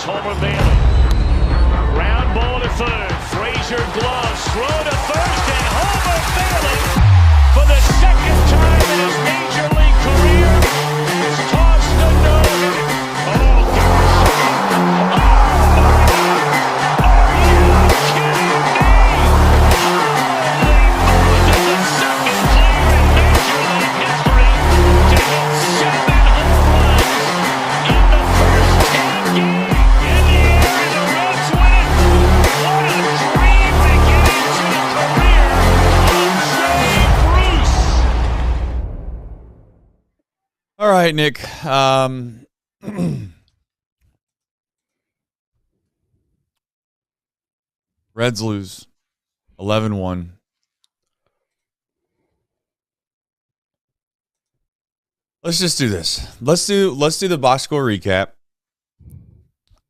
Homer Bailey. Ground ball to third. Frazier gloves. Throw to first. And Homer Bailey, for the second time in his major league career, has tossed a no-hitter. Oh, gosh. Oh, my God. Are you kidding me? Holy Moses, the second player in major league history to hit 7 home runs in the first 10 games. In the air, and the Reds win it. What a dream beginning to the career of Jay Bruce. All right, Nick. Reds lose 11-1. Let's just do this. Let's do the box score recap,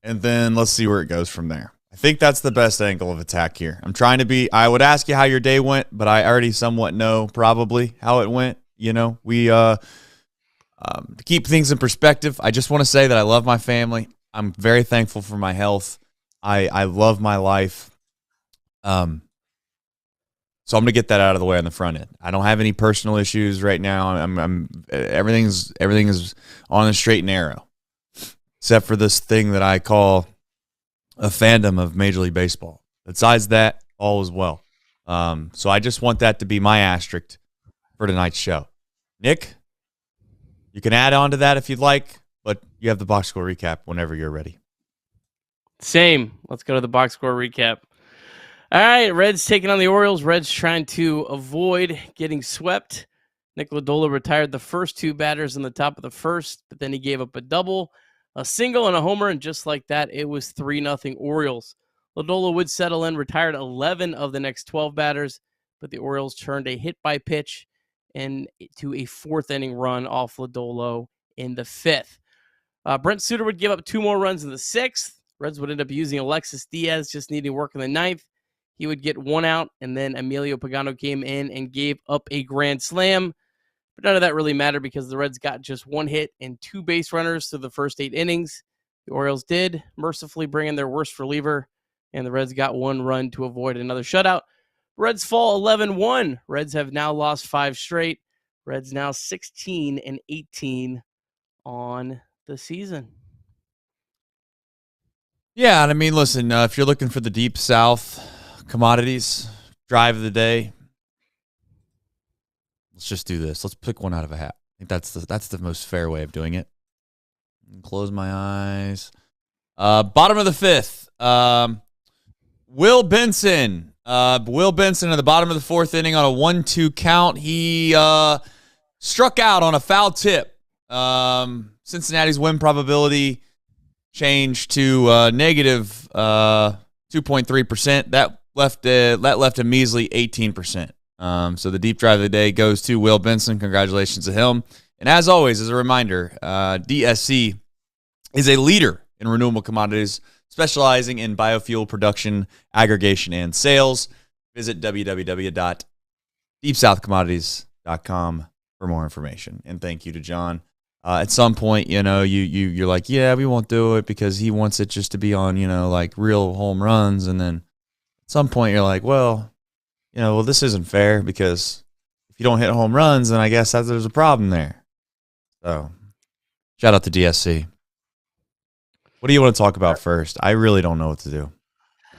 and then let's see where it goes from there. I think that's the best angle of attack here. I would ask you how your day went, but I already somewhat know probably how it went. You know, to keep things in perspective, I just want to say that I love my family. I'm very thankful for my health. I love my life. So I'm going to get that out of the way on the front end. I don't have any personal issues right now. Everything is on a straight and narrow, except for this thing that I call a fandom of Major League Baseball. Besides that, all is well. So I just want that to be my asterisk for tonight's show. Nick, you can add on to that if you'd like, but you have the box score recap whenever you're ready. Same. Let's go to the box score recap. All right, Reds taking on the Orioles. Reds trying to avoid getting swept. Nick Lodolo retired the first two batters in the top of the first, but then he gave up a double, a single, and a homer, and just like that, it was 3-0 Orioles. Lodolo would settle in, retired 11 of the next 12 batters, but the Orioles turned a hit-by-pitch into a fourth-inning run off Lodolo in the fifth. Brent Suter would give up 2 more runs in the sixth. Reds would end up using Alexis Diaz, just needing work in the ninth. He would get 1 out, and then Emilio Pagano came in and gave up a grand slam. But none of that really mattered because the Reds got just 1 hit and 2 base runners through the first 8 innings. The Orioles did mercifully bring in their worst reliever, and the Reds got 1 run to avoid another shutout. Reds fall 11-1. Reds have now lost 5 straight. Reds now 16-18 on the season. Yeah, and I mean, listen, if you're looking for the Deep South commodities, drive of the day, let's just do this. Let's pick one out of a hat. I think that's the most fair way of doing it. Close my eyes. Bottom of the fifth. Will Benson. Will Benson in the bottom of the fourth inning on a 1-2 count. He struck out on a foul tip. Cincinnati's win probability changed to negative 2.3%. That left a measly 18%. So the deep drive of the day goes to Will Benson. Congratulations to him. And as always, as a reminder, DSC is a leader in renewable commodities, specializing in biofuel production, aggregation, and sales. Visit www.deepsouthcommodities.com for more information. And thank you to John. At some point, you're like, yeah, we won't do it because he wants it just to be on, like real home runs. And then at some point you're like, well, this isn't fair because if you don't hit home runs, then I guess there's a problem there. So shout out to DSC. What do you want to talk about first? I really don't know what to do.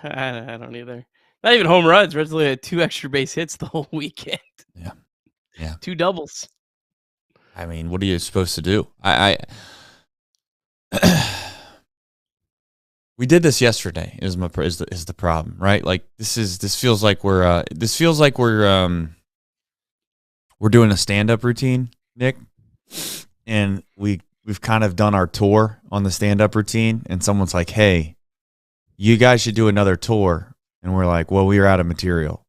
I don't either. Not even home runs. Reds only had 2 extra base hits the whole weekend. Yeah. 2 doubles. I mean, what are you supposed to do? We did this yesterday. Is the problem, right? Like this feels like we're doing a stand-up routine, Nick, and we've kind of done our tour on the stand-up routine, and someone's like, "Hey, you guys should do another tour," and we're like, "Well, we are out of material."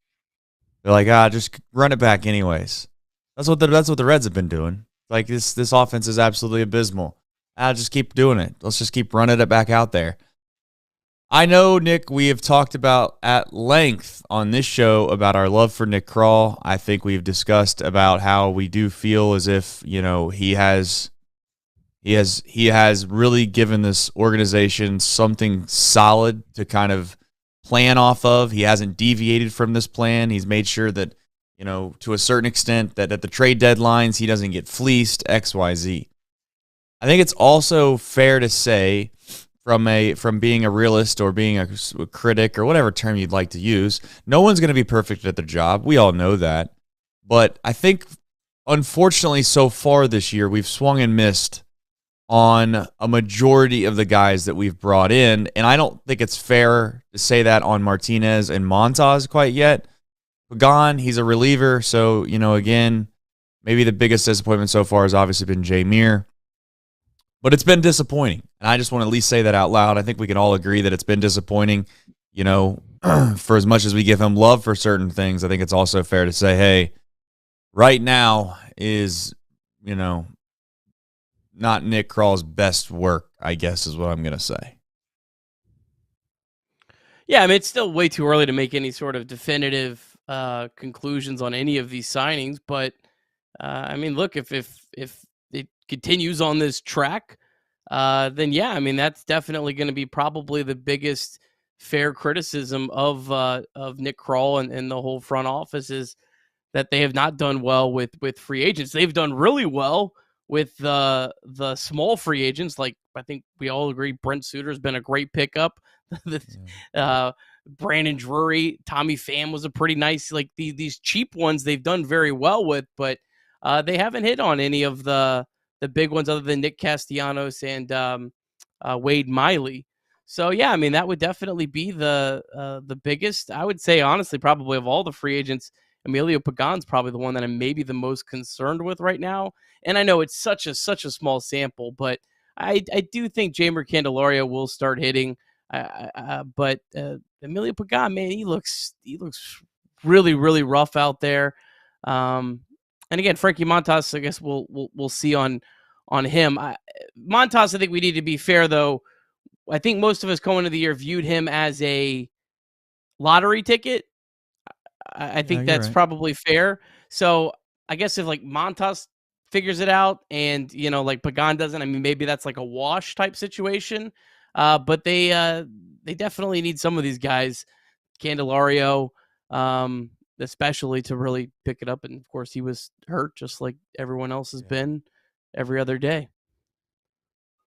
They're like, just run it back anyways. That's what the Reds have been doing. Like this offense is absolutely abysmal. I'll just keep doing it. Let's just keep running it back out there. I know, Nick, we have talked about at length on this show about our love for Nick Krall. I think we've discussed about how we do feel as if, he has He has really given this organization something solid to kind of plan off of. He hasn't deviated from this plan. He's made sure that, to a certain extent, that at the trade deadlines, he doesn't get fleeced, X, Y, Z. I think it's also fair to say, from being a realist or being a critic or whatever term you'd like to use, no one's going to be perfect at their job. We all know that. But I think, unfortunately, so far this year, we've swung and missed on a majority of the guys that we've brought in, and I don't think it's fair to say that on Martinez and Montas quite yet. Pagan, he's a reliever, so, again, maybe the biggest disappointment so far has obviously been Jameer, but it's been disappointing, and I just want to at least say that out loud. I think we can all agree that it's been disappointing, for as much as we give him love for certain things. I think it's also fair to say, hey, right now is, not Nick Krall's best work, I guess is what I'm going to say. Yeah, I mean, it's still way too early to make any sort of definitive conclusions on any of these signings. But, I mean, look, if it continues on this track, then, yeah, I mean, that's definitely going to be probably the biggest fair criticism of Nick Krall and the whole front office is that they have not done well with free agents. They've done really well with the small free agents. Like, I think we all agree Brent Suter's been a great pickup. Brandon Drury, Tommy Pham was a pretty nice, like these cheap ones they've done very well with, but they haven't hit on any of the big ones other than Nick Castellanos and Wade Miley. So yeah, I mean, that would definitely be the biggest. I would say, honestly, probably of all the free agents, Emilio Pagan's probably the one that I'm maybe the most concerned with right now. And I know it's such a small sample, but I do think Jeimer Candelario will start hitting. But Emilio Pagan, man, he looks really, really rough out there. And again, Frankie Montas, I guess we'll see on him. Montas, I think we need to be fair though. I think most of us going into the year viewed him as a lottery ticket. I think that's right. Probably fair. So I guess if like Montas figures it out and, like Pagan doesn't, I mean, maybe that's like a wash type situation. But they definitely need some of these guys, Candelario, especially to really pick it up. And of course he was hurt just like everyone else has been every other day.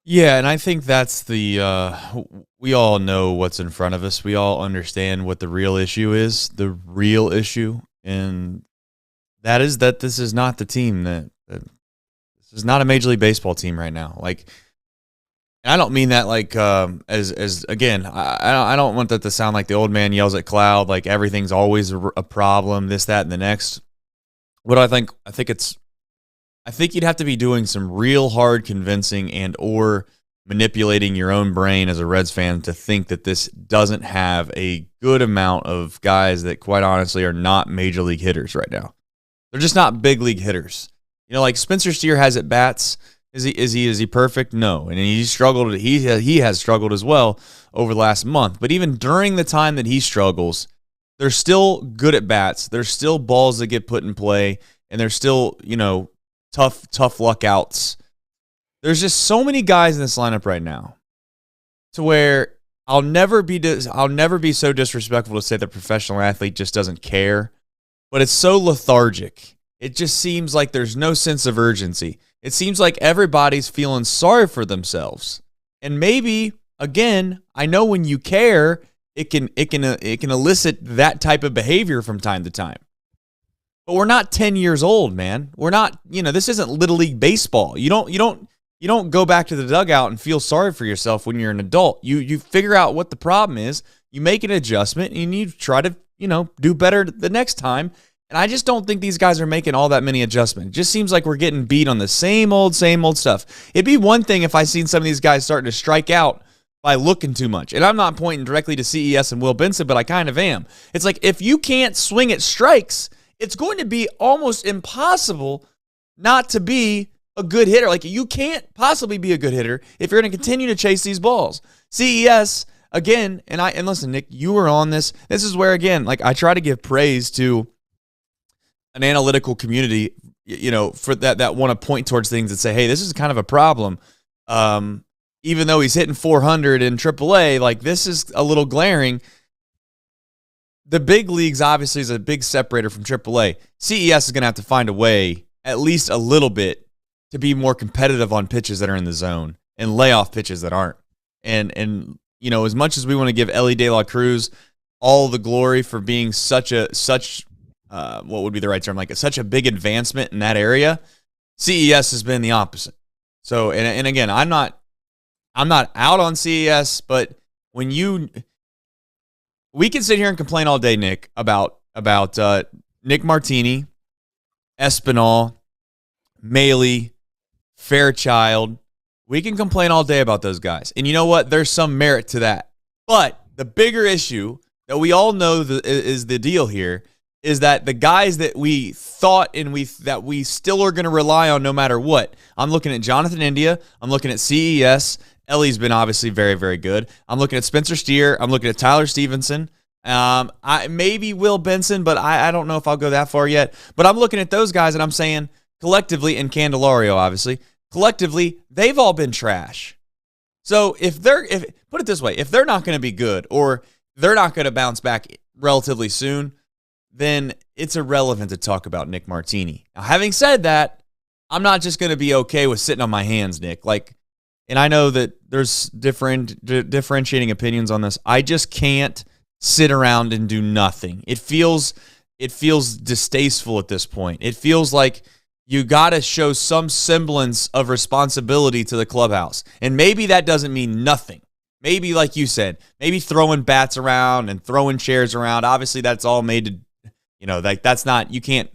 Yeah, and I think that's we all know what's in front of us. We all understand what the real issue is, and that is that this is not the team that this is not a Major League Baseball team right now. Like, I don't mean that like as again, I don't want that to sound like the old man yells at cloud, like everything's always a problem, this, that, and the next. What I think you'd have to be doing some real hard convincing and or manipulating your own brain as a Reds fan to think that this doesn't have a good amount of guys that quite honestly are not major league hitters right now. They're just not big league hitters. Like Spencer Steer has at bats. Is he perfect? No. And he struggled. He has struggled as well over the last month. But even during the time that he struggles, they're still good at bats. There's still balls that get put in play, and there's still, tough luck outs. There's just so many guys in this lineup right now to where I'll never be so disrespectful to say the professional athlete just doesn't care, but it's so lethargic. It just seems like there's no sense of urgency. It seems like everybody's feeling sorry for themselves. And maybe, again, I know when you care, it can elicit that type of behavior from time to time. But we're not 10 years old, man. We're not, this isn't Little League Baseball. You don't go back to the dugout and feel sorry for yourself when you're an adult. You figure out what the problem is, you make an adjustment, and you try to, do better the next time. And I just don't think these guys are making all that many adjustments. It just seems like we're getting beat on the same old stuff. It'd be one thing if I seen some of these guys starting to strike out by looking too much. And I'm not pointing directly to CES and Will Benson, but I kind of am. It's like if you can't swing at strikes, it's going to be almost impossible not to be a good hitter. Like, you can't possibly be a good hitter if you're going to continue to chase these balls. CES, again, and listen, Nick, you were on this. This is where, again, like I try to give praise to an analytical community, for that want to point towards things and say, hey, this is kind of a problem. even though he's hitting 400 in Triple-A, like this is a little glaring. The big leagues obviously is a big separator from Triple-A. CES is going to have to find a way, at least a little bit, to be more competitive on pitches that are in the zone and lay off pitches that aren't. And you know, as much as we want to give Elly De La Cruz all the glory for being such what would be the right term, like such a big advancement in that area, CES has been the opposite. So, and again, I'm not out on CES, but we can sit here and complain all day, Nick, about Nick Martini, Espinal, Maley, Fairchild. We can complain all day about those guys. And you know what? There's some merit to that. But the bigger issue that we all know is the deal here is that the guys that we thought that we still are going to rely on no matter what. I'm looking at Jonathan India. I'm looking at CES. Ellie's been obviously very, very good. I'm looking at Spencer Steer. I'm looking at Tyler Stevenson. Maybe Will Benson, but I don't know if I'll go that far yet. But I'm looking at those guys and I'm saying collectively, and Candelario obviously, collectively, they've all been trash. So if put it this way, if they're not going to be good or they're not going to bounce back relatively soon, then it's irrelevant to talk about Nick Martini. Now, having said that, I'm not just going to be okay with sitting on my hands, Nick. And I know that there's differentiating opinions on this. I just can't sit around and do nothing. It feels distasteful at this point. It feels like you got to show some semblance of responsibility to the clubhouse. And maybe that doesn't mean nothing. Maybe, like you said, maybe throwing bats around and throwing chairs around. Obviously, that's all made to, like that's not, you can't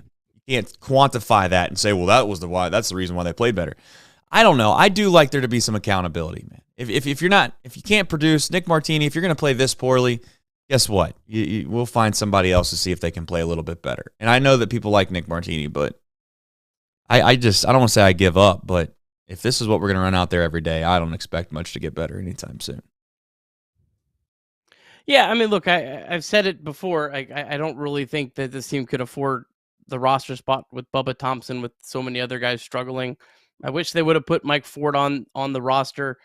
quantify that and say, well, that's the reason why they played better. I don't know. I do like there to be some accountability, man. If you can't produce, Nick Martini, if you're going to play this poorly, guess what? We'll find somebody else to see if they can play a little bit better. And I know that people like Nick Martini, but I don't want to say I give up, but if this is what we're going to run out there every day, I don't expect much to get better anytime soon. Yeah, I mean, look, I've said it before. I don't really think that this team could afford the roster spot with Bubba Thompson with so many other guys struggling. I wish they would have put Mike Ford on the roster.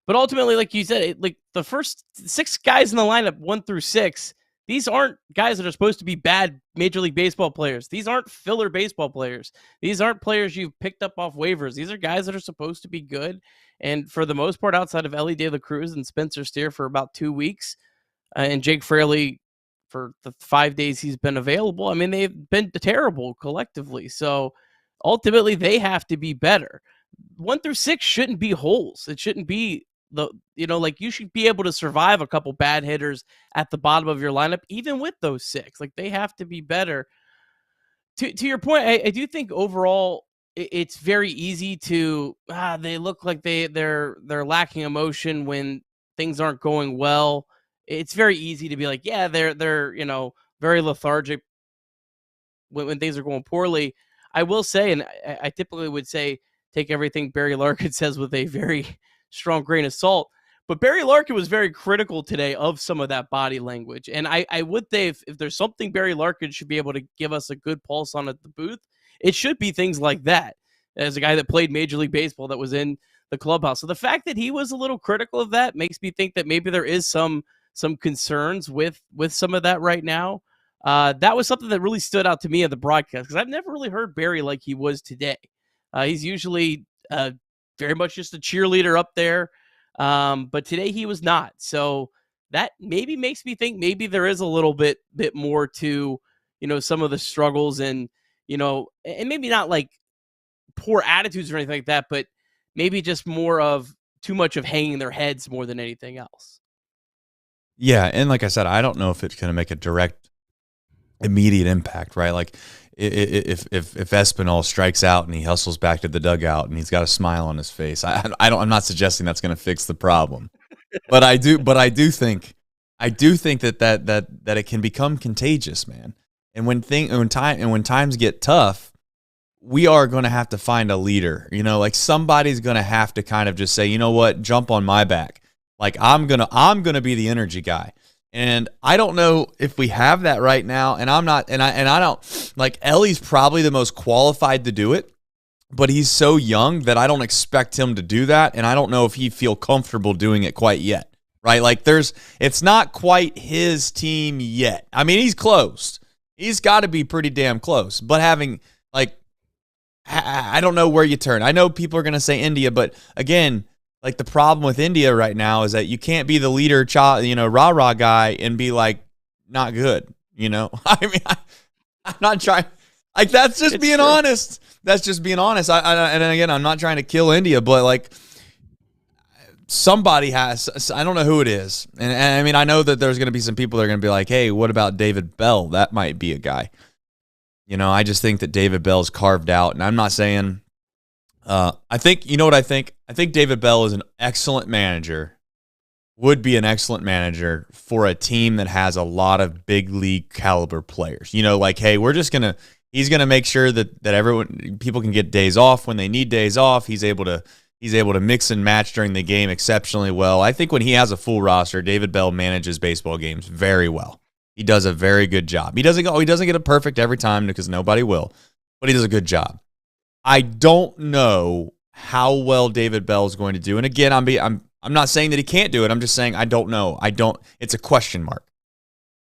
But ultimately, like you said, like the first 6 guys in the lineup, 1 through 6, these aren't guys that are supposed to be bad Major League Baseball players. These aren't filler baseball players. These aren't players you've picked up off waivers. These are guys that are supposed to be good. And for the most part, outside of Elly De La Cruz and Spencer Steer for about 2 weeks, and Jake Fraley for the 5 days he's been available, I mean, they've been terrible collectively. So ultimately, they have to be better. 1 through 6 shouldn't be holes. It shouldn't be you should be able to survive a couple bad hitters at the bottom of your lineup, even with those 6. Like, they have to be better. To your point, I do think overall it's very easy to they look like they're lacking emotion when things aren't going well. It's very easy to be like, yeah, they're very lethargic when things are going poorly. I will say, and I typically would say, take everything Barry Larkin says with a very strong grain of salt. But Barry Larkin was very critical today of some of that body language. And I would say if there's something Barry Larkin should be able to give us a good pulse on at the booth, it should be things like that. As a guy that played Major League Baseball that was in the clubhouse. So the fact that he was a little critical of that makes me think that maybe there is some concerns with some of that right now. That was something that really stood out to me at the broadcast because I've never really heard Barry like he was today. He's usually very much just a cheerleader up there, but today he was not. So that maybe makes me think maybe there is a little bit more to some of the struggles and and maybe not like poor attitudes or anything like that, but maybe just more of too much of hanging their heads more than anything else. Yeah, and like I said, I don't know if it's going to make a direct, immediate impact, right? Like if Espinal strikes out and he hustles back to the dugout and he's got a smile on his face, I'm not suggesting that's going to fix the problem, but I do think that it can become contagious, man. And when times get tough, we are going to have to find a leader. Like somebody's going to have to kind of just say, you know what, jump on my back. Like I'm gonna be the energy guy, and I don't know if we have that right now. And I'm not, and I don't like Ellie's probably the most qualified to do it, but he's so young that I don't expect him to do that, and I don't know if he feel comfortable doing it quite yet, right? Like it's not quite his team yet. I mean, he's close. He's got to be pretty damn close. But having, like, I don't know where you turn. I know people are going to say India, but again, like the problem with India right now is that you can't be the leader, rah-rah guy and be like, not good, I mean, I'm not trying. Like, that's just being honest. That's just being honest. And again, I'm not trying to kill India, but like somebody has, I don't know who it is. And I mean, I know that there's going to be some people that are going to be like, hey, what about David Bell? That might be a guy. I just think that David Bell's carved out. And I'm not saying, I think, you know what I think? I think David Bell is an excellent manager, would be an excellent manager for a team that has a lot of big league caliber players. Like, hey, he's going to make sure that people can get days off when they need days off. He's able to mix and match during the game exceptionally well. I think when he has a full roster, David Bell manages baseball games very well. He does a very good job. He doesn't get it perfect every time because nobody will, but he does a good job. I don't know how well David Bell is going to do. And again, I'm not saying that he can't do it. I'm just saying I don't know. It's a question mark.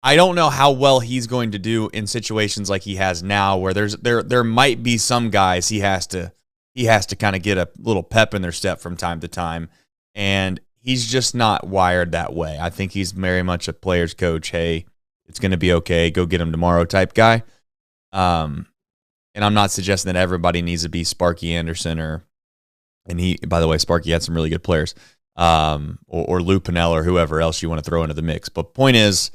I don't know how well he's going to do in situations like he has now, where there might be some guys he has to kind of get a little pep in their step from time to time, and he's just not wired that way. I think he's very much a player's coach. Hey, it's going to be okay. Go get him tomorrow type guy. And I'm not suggesting that everybody needs to be Sparky Anderson by the way, Sparky had some really good players, or Lou Piniella or whoever else you want to throw into the mix. But point is,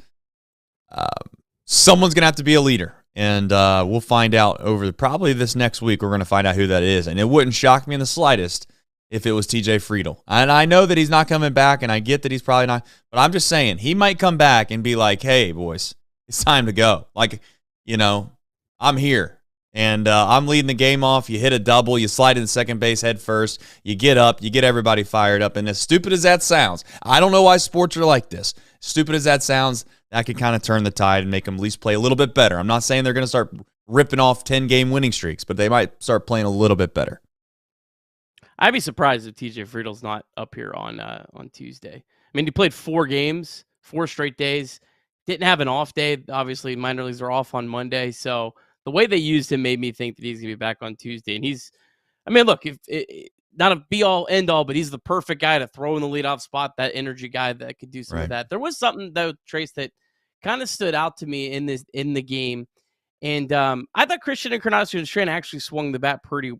someone's going to have to be a leader, and we'll find out over probably this next week. We're going to find out who that is, and it wouldn't shock me in the slightest if it was TJ Friedl. And I know that he's not coming back, and I get that he's probably not, but I'm just saying he might come back and be like, hey, boys, it's time to go. Like, I'm here. And I'm leading the game off. You hit a double. You slide into second base head first. You get up. You get everybody fired up. And as stupid as that sounds, I don't know why sports are like this. Stupid as that sounds, that could kind of turn the tide and make them at least play a little bit better. I'm not saying they're going to start ripping off 10-game winning streaks, but they might start playing a little bit better. I'd be surprised if TJ Friedl's not up here on Tuesday. I mean, he played 4 games, 4 straight days. Didn't have an off day. Obviously, minor leagues are off on Monday, so the way they used him made me think that he's going to be back on Tuesday. And look, not a be-all, end-all, but he's the perfect guy to throw in the leadoff spot, that energy guy that could do some of that. There was something, though, Trace, that kind of stood out to me in the game. And I thought Christian Encarnacion-Strand actually swung the bat pretty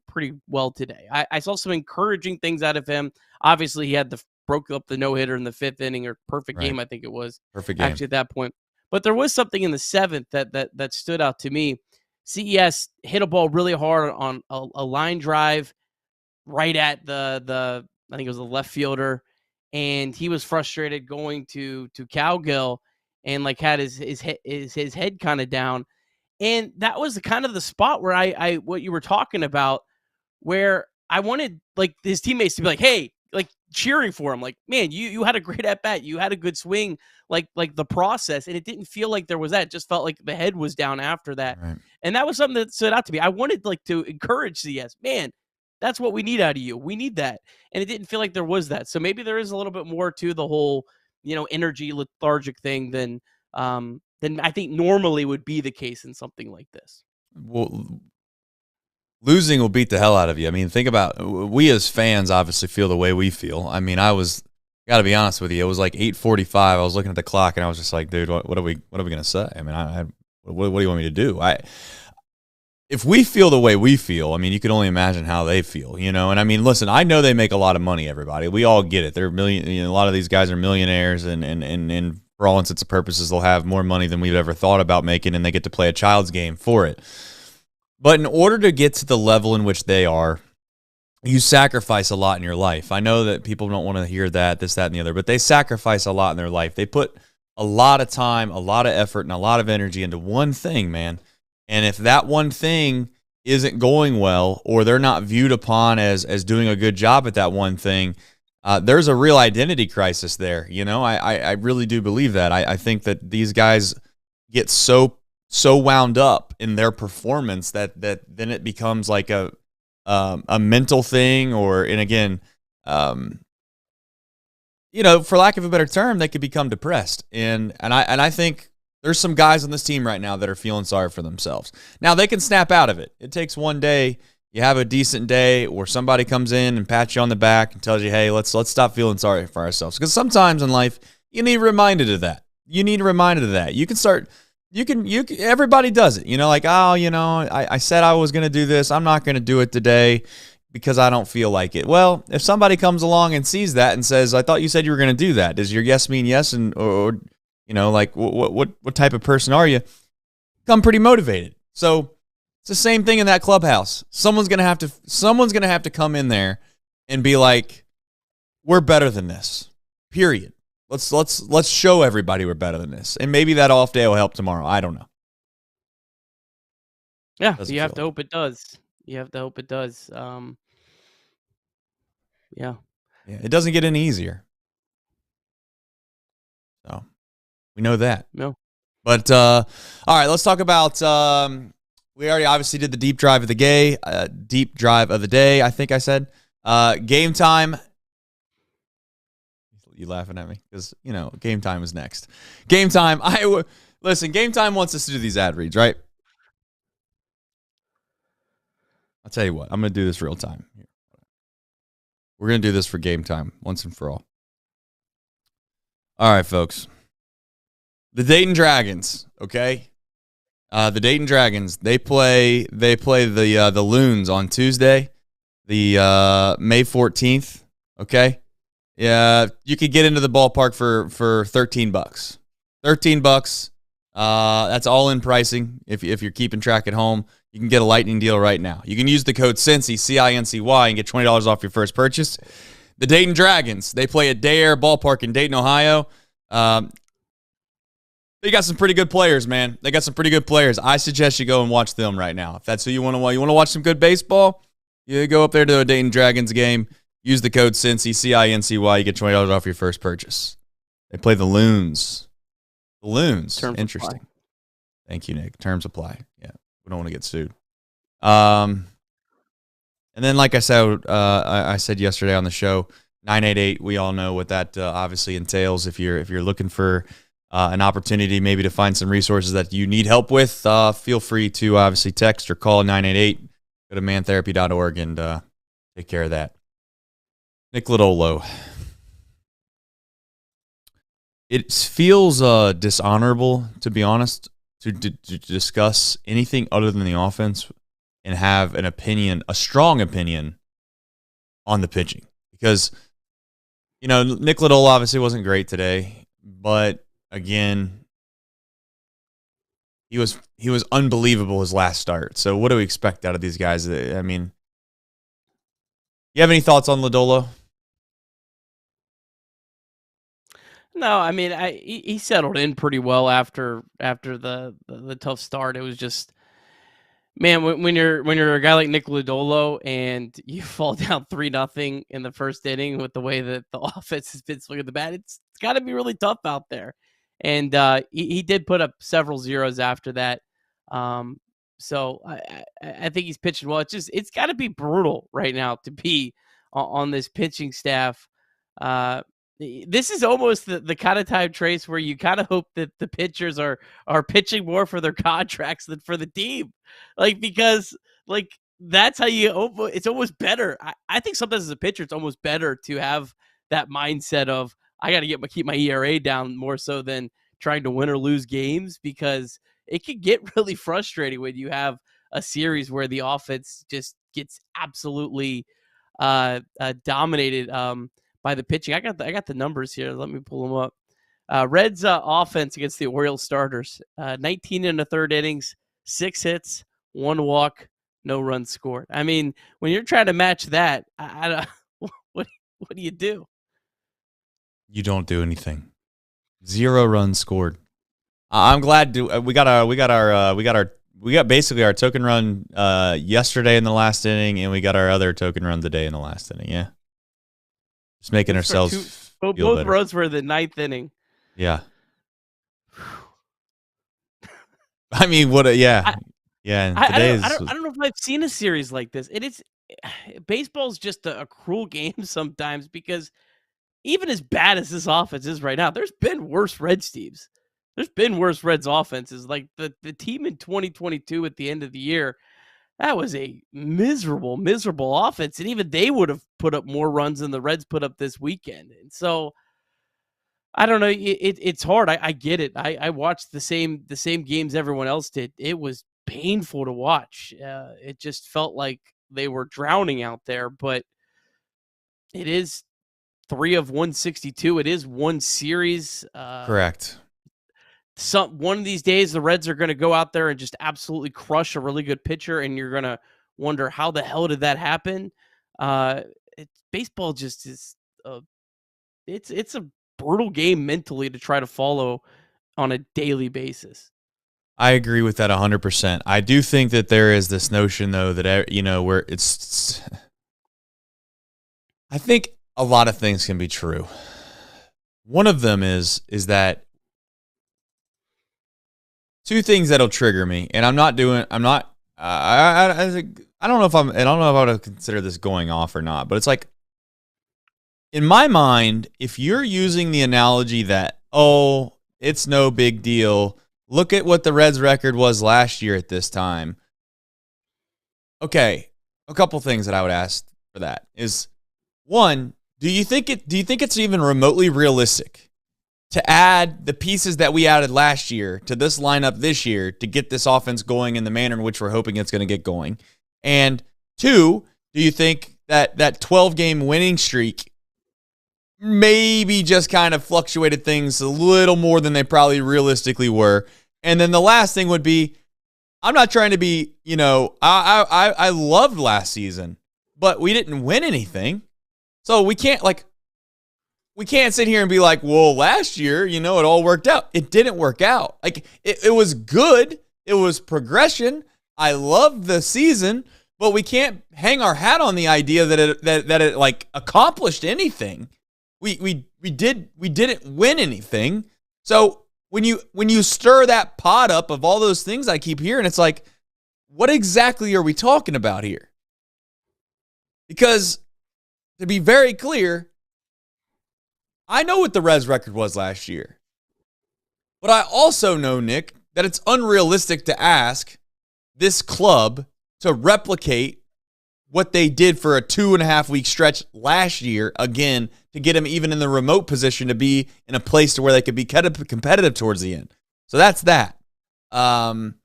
well today. I saw some encouraging things out of him. Obviously, he had broke up the no-hitter in the 5th inning, or perfect game, I think it was. Perfect game. Actually, at that point. But there was something in the 7th that stood out to me. CES hit a ball really hard on a line drive right at the I think it was the left fielder, and he was frustrated going to Cowgill and like had his head kind of down, and that was kind of the spot where I what you were talking about, where I wanted like his teammates to be like, hey, like cheering for him, like, man, you had a great at bat, you had a good swing, like the process, and it didn't feel like there was that. It just felt like the head was down after that, and that was something that stood out to me. I wanted like to encourage CS, man, that's what we need out of you. We need that, and it didn't feel like there was that. So maybe there is a little bit more to the whole, energy lethargic thing than I think normally would be the case in something like this. Well, losing will beat the hell out of you. I mean, think about, we as fans obviously feel the way we feel. I mean, got to be honest with you, it was like 8:45. I was looking at the clock and I was just like, dude, what are we going to say? I mean, what do you want me to do? If we feel the way we feel, I mean, you can only imagine how they feel, And I mean, listen, I know they make a lot of money, everybody. We all get it. They're a lot of these guys are millionaires, and for all intents and purposes, they'll have more money than we've ever thought about making, and they get to play a child's game for it. But in order to get to the level in which they are, you sacrifice a lot in your life. I know that people don't want to hear that, this, that, and the other, but they sacrifice a lot in their life. They put a lot of time, a lot of effort, and a lot of energy into one thing, man. And if that one thing isn't going well, or they're not viewed upon as doing a good job at that one thing, there's a real identity crisis there. I really do believe that. I think that these guys get so wound up in their performance that then it becomes like a mental thing, and again, for lack of a better term, they could become depressed. And I think there's some guys on this team right now that are feeling sorry for themselves. Now they can snap out of it. It takes one day. You have a decent day where somebody comes in and pats you on the back and tells you, "Hey, let's stop feeling sorry for ourselves." Because sometimes in life, you need reminded of that. You can start. Everybody does it. I said I was going to do this. I'm not going to do it today because I don't feel like it. Well, if somebody comes along and sees that and says, "I thought you said you were going to do that," does your yes mean yes? Or what type of person are you? Come pretty motivated. So it's the same thing in that clubhouse. Someone's gonna have to come in there and be like, "We're better than this." Period. Let's show everybody we're better than this. And maybe that off day will help tomorrow. I don't know. Yeah, you have to hope it does. You have to hope it does. Yeah. It doesn't get any easier. So we know that. No. But all right, let's talk about. We already obviously did the deep drive of the day. I think I said game time. You laughing at me because game time is next. Game time. Listen. Game time wants us to do these ad reads, right? I'll tell you what. I'm going to do this real time. We're going to do this for game time once and for all. All right, folks. The Dayton Dragons, okay? The Dayton Dragons, they play the Loons on Tuesday, the May 14th, okay? Yeah, you could get into the ballpark for $13. $13. That's all in pricing. If you're keeping track at home, you can get a lightning deal right now. You can use the code CINCY, CINCY, and get $20 off your first purchase. The Dayton Dragons, they play at Day Air Ballpark in Dayton, Ohio. They got some pretty good players, man. They got some pretty good players. I suggest you go and watch them right now. If that's who you want to watch. You want to watch some good baseball? You go up there to a Dayton Dragons game. Use the code CINCY, CINCY. You get $20 off your first purchase. They play the Loons. The Loons. Terms Interesting. apply. Thank you, Nick. Terms apply. Yeah, we don't want to get sued. And then, like I said, I said yesterday on the show, 988. We all know what that obviously entails. If you're looking for an opportunity maybe to find some resources that you need help with, feel free to obviously text or call 988. Go to mantherapy.org and take care of that. Nick Lodolo. It feels dishonorable, to be honest, to discuss anything other than the offense and have an opinion, a strong opinion on the pitching. Because, Nick Lodolo obviously wasn't great today, but again, he was unbelievable his last start. So what do we expect out of these guys? I mean, you have any thoughts on Lodolo? No, I mean, he settled in pretty well after the tough start. It was just, man, when you're a guy like Nick Lodolo and you fall down 3-0 in the first inning with the way that the offense has been swinging the bat, it's got to be really tough out there. And he did put up several zeros after that. So I think he's pitching well. It's got to be brutal right now to be on this pitching staff. This is almost the kind of time, Trace, where you kind of hope that the pitchers are pitching more for their contracts than for the team. Because that's how it's almost better. I think sometimes as a pitcher, it's almost better to have that mindset of, I got to keep my ERA down more so than trying to win or lose games, because it can get really frustrating when you have a series where the offense just gets absolutely dominated by the pitching. I got the numbers here. Let me pull them up. Reds offense against the Orioles starters: 19 in the third innings, 6 hits, 1 walk, no runs scored. I mean, when you're trying to match that, what do you do? You don't do anything. 0 runs scored. I'm glad we got basically our token run yesterday in the last inning, and we got our other token run today in the last inning. Yeah. Just making ourselves feel both better. runs were the 9th inning. Yeah. I mean, yeah. And I don't know if I've seen a series like this. baseball's just a cruel game sometimes because even as bad as this offense is right now, there's been worse Reds teams. There's been worse Reds offenses. Like the team in 2022 at the end of the year, that was a miserable, miserable offense. And even they would have put up more runs than the Reds put up this weekend. And so I don't know. It's hard. I get it. I watched the same games everyone else did. It was painful to watch. It just felt like they were drowning out there. But it is 3 of 162. It is one series. Correct. One of these days, the Reds are going to go out there and just absolutely crush a really good pitcher, and you're going to wonder how the hell did that happen. Baseball just is. It's a brutal game mentally to try to follow on a daily basis. I agree with that 100%. I do think that there is this notion, though, that, where it's. I think a lot of things can be true. One of them is that two things that'll trigger me, and I don't know if I would consider this going off or not, but it's like, in my mind, if you're using the analogy that, oh, it's no big deal, look at what the Reds record was last year at this time. Okay, a couple things that I would ask for that is, one, do you think it's even remotely realistic to add the pieces that we added last year to this lineup this year to get this offense going in the manner in which we're hoping it's going to get going? And two, do you think that 12-game winning streak maybe just kind of fluctuated things a little more than they probably realistically were? And then the last thing would be, I'm not trying to be, I loved last season, but we didn't win anything. So we can't sit here and be like, well, last year, it all worked out. It didn't work out. Like, it was good. It was progression. I loved the season, but we can't hang our hat on the idea that it like accomplished anything. We didn't win anything. So when you stir that pot up of all those things I keep hearing, it's like, what exactly are we talking about here? Because to be very clear, I know what the Reds record was last year. But I also know, Nick, that it's unrealistic to ask this club to replicate what they did for a 2.5-week stretch last year, again, to get them even in the remote position to be in a place to where they could be competitive towards the end. So that's that. And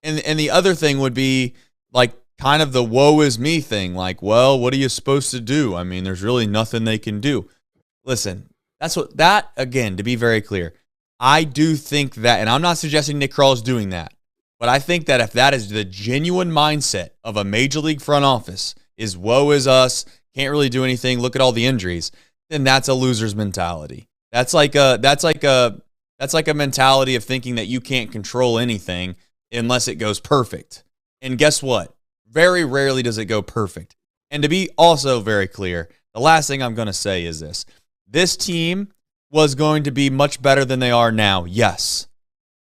the other thing would be like kind of the woe is me thing. Like, well, what are you supposed to do? I mean, there's really nothing they can do. Listen, again, to be very clear, I do think that, and I'm not suggesting Nick Krall is doing that, but I think that if that is the genuine mindset of a major league front office, is woe is us, can't really do anything, look at all the injuries, then that's a loser's mentality. That's like a mentality of thinking that you can't control anything unless it goes perfect. And guess what? Very rarely does it go perfect. And to be also very clear, the last thing I'm going to say is this. This team was going to be much better than they are now, yes.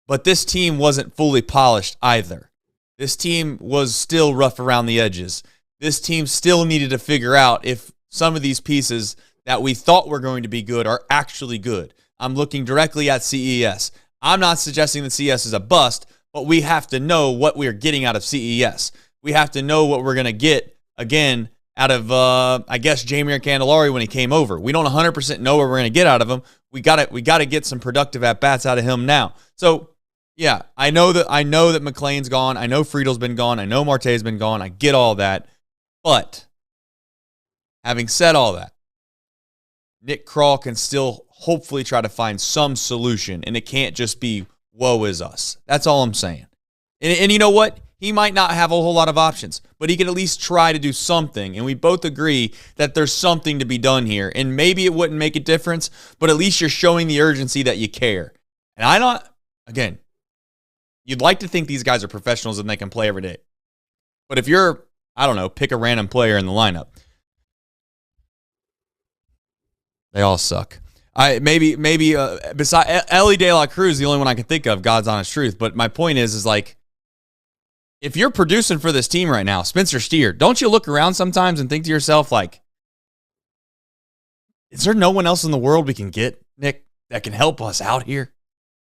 But this team wasn't fully polished either. This team was still rough around the edges. This team still needed to figure out if some of these pieces that we thought were going to be good are actually good. I'm looking directly at CES. I'm not suggesting that CES is a bust, but we have to know what we're getting out of CES. We have to know what we're going to get, again, out of, I guess, Jeimer Candelario when he came over. We don't 100% know what we're going to get out of him. We got to get some productive at-bats out of him now. So, yeah, I know that McLean's gone. I know Friedl's been gone. I know Marte's been gone. I get all that. But having said all that, Nick Krall can still hopefully try to find some solution, and it can't just be woe is us. That's all I'm saying. And you know what? He might not have a whole lot of options, but he can at least try to do something. And we both agree that there's something to be done here. And maybe it wouldn't make a difference, but at least you're showing the urgency that you care. And again, you'd like to think these guys are professionals and they can play every day. But if you're, I don't know, pick a random player in the lineup, they all suck. Maybe beside Ellie De La Cruz, the only one I can think of, God's honest truth. But my point is like, if you're producing for this team right now, Spencer Steer, don't you look around sometimes and think to yourself, like, is there no one else in the world we can get, Nick, that can help us out here?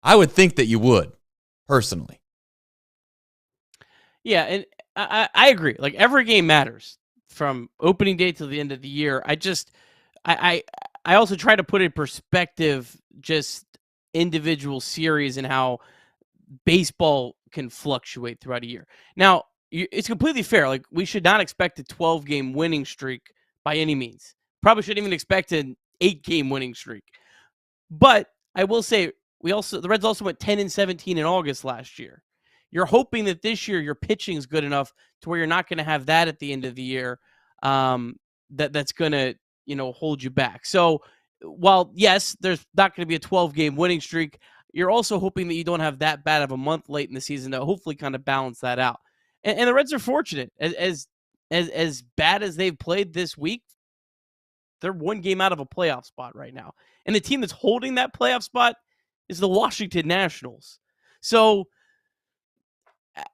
I would think that you would, personally. Yeah, and I agree. Like, every game matters from opening day till the end of the year. I also try to put in perspective just individual series and how baseball can fluctuate throughout a year. Now, it's completely fair. Like, we should not expect a 12-game winning streak by any means. Probably shouldn't even expect an 8-game winning streak. But I will say, the Reds also went 10-17 in August last year. You're hoping that this year your pitching is good enough to where you're not going to have that at the end of the year. That's going to, hold you back. So while, yes, there's not going to be a 12-game winning streak, you're also hoping that you don't have that bad of a month late in the season to hopefully kind of balance that out. And the Reds are fortunate. As bad as they've played this week, they're one game out of a playoff spot right now. And the team that's holding that playoff spot is the Washington Nationals. So